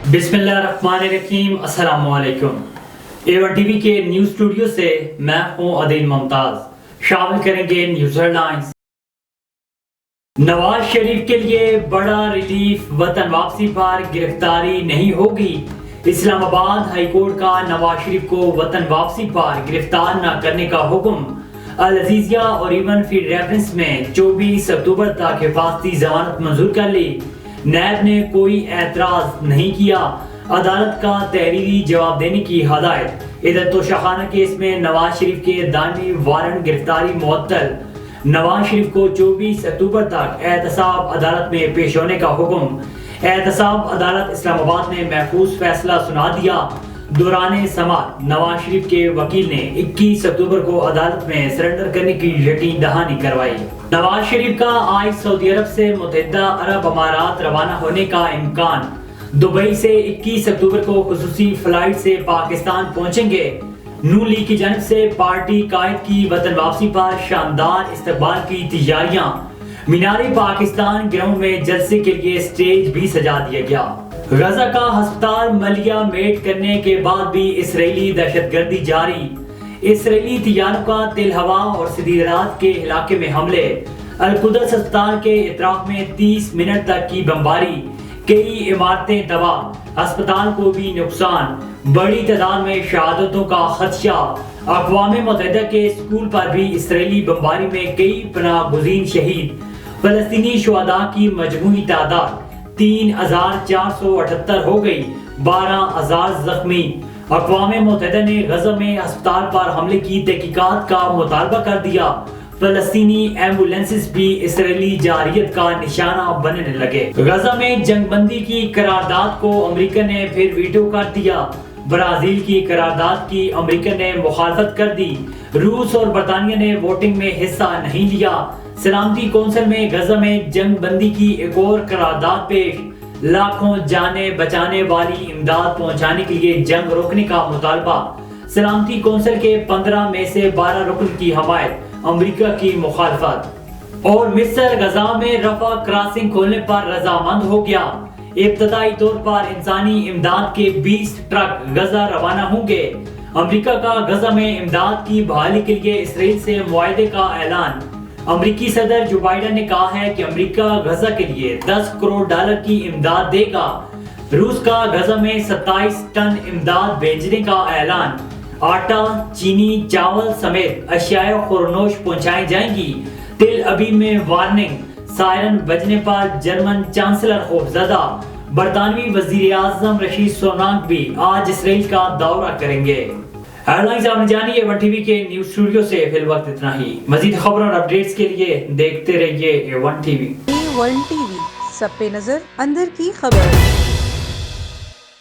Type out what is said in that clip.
बिस्मिल्लाहिर्रहमानिर्रहीम। अस्सलाम वालेकुम। A1 टीवी के न्यूज स्टूडियो से मैं हूं अदील मुमताज। शामिल करेंगे न्यूज हेडलाइंस। नवाज शरीफ के लिए बड़ा रिलीफ, वतन वापसी पर गिरफ्तारी नहीं होगी। इस्लामाबाद हाई कोर्ट का नवाज शरीफ को वतन वापसी पर गिरफ्तार न करने का हुक्म। अल अजीजिया और इवन फीड रेफरेंस में 24 अक्टूबर तक हिफाजती जमानत मंजूर कर ली। नैब ने कोई एतराज नहीं किया। अदालत का तहरीरी जवाब देने की हदायत। इधर तोशाखाना केस में नवाज शरीफ के दामी वारंट गिरफ्तारी मुअत्तल। नवाज शरीफ को 24 अक्टूबर तक एहतसाब अदालत में पेश होने का हुक्म। एहतसाब अदालत इस्लामाबाद ने महफूज फैसला सुना दिया। दौरान समाअत नवाज शरीफ के वकील ने 21 अक्टूबर को अदालत में सरेंडर करने की यकीन दहानी करवाई। नवाज शरीफ का आज सऊदी अरब से मुत्तहिदा अरब अमारात रवाना होने का इम्कान। दुबई से 21 अक्टूबर को खुसूसी फ्लाइट से पाकिस्तान पहुंचेंगे। नून लीग की जानिब से पार्टी कायद की वतन वापसी पर शानदार इस्तकबाल की तैयारियां। मीनारे पाकिस्तान ग्राउंड में जलसे के लिए स्टेज भी सजा दिया गया। गजा का अस्पताल मलिया मेट करने के बाद भी इसराइली दहशतगर्दी जारी। इसराइली तैयारों का तिल हवा और सदीरात के इलाके में हमले। अल कुद्स अस्पताल के इतराफ में 30 मिनट तक की बमबारी। कई इमारतें तबाह, अस्पताल को भी नुकसान। बड़ी तादाद में शहादतों का खदशा। अक़वाम मुत्तहिदा के स्कूल पर भी इसराइली बमबारी में कई पनाह गुज़ीन शहीद। फलस्तीनी शुहदा की मजमूई तादाद 3478 हो गई, 12000 जख्मी। अक़वाम मुत्तहिदा ने गजा में अस्पताल पर हमले की तहकीकात का मुतालबा कर दिया। फलस्तीनी एम्बुलेंसेस भी इसराइली जारियत का निशाना बनने लगे। गजा में जंगबंदी की करारदाद को अमेरिका ने फिर वीटो कर दिया। ब्राजील की करारदाद की अमेरिका ने मुखालफत कर दी। रूस और बरतानिया ने वोटिंग में हिस्सा नहीं लिया। सलामती कौंसिल में गजा में जंग बंदी की एक और करारदाद पेश। लाखों जाने बचाने वाली इमदाद पहुंचाने के लिए जंग रोकने का मुतालबा। सलामती कौंसिल के 15 में से 12 रुकन की हमायत, अमेरिका की मुखालफत। और मिस्र गजा में रफा क्रॉसिंग खोलने पर रजामंद हो गया। इब्तदाई तौर पर इंसानी इमदाद के 20 ट्रक गजा रवाना होंगे। अमेरिका का गजा में इमदाद की बहाली के लिए इसराइल से मुआहदे का ऐलान। अमेरिकी सदर जो बाइडेन ने कहा है कि अमेरिका गजा के लिए $10 करोड़ की इमदाद देगा। रूस का गजा में 27 टन इमदाद भेजने का ऐलान। आटा, चीनी, चावल समेत अशियाए खुरनोश पहुंचाई जाएंगी। तिल अबीब में वार्निंग। सायरन बजने पर जर्मन चांसलर खौफजदा। बरतानवी वजीर आजम रशीद सुनाक भी आज इसराइल का दौरा करेंगे। हेडलाइंस आपने जानी A1 टीवी के न्यूज स्टूडियो से फिल वक्त इतना ही। मजीद खबरों और अपडेट्स के लिए देखते रहिए A1 टीवी। A1 टीवी, सब पे नजर, अंदर की खबर।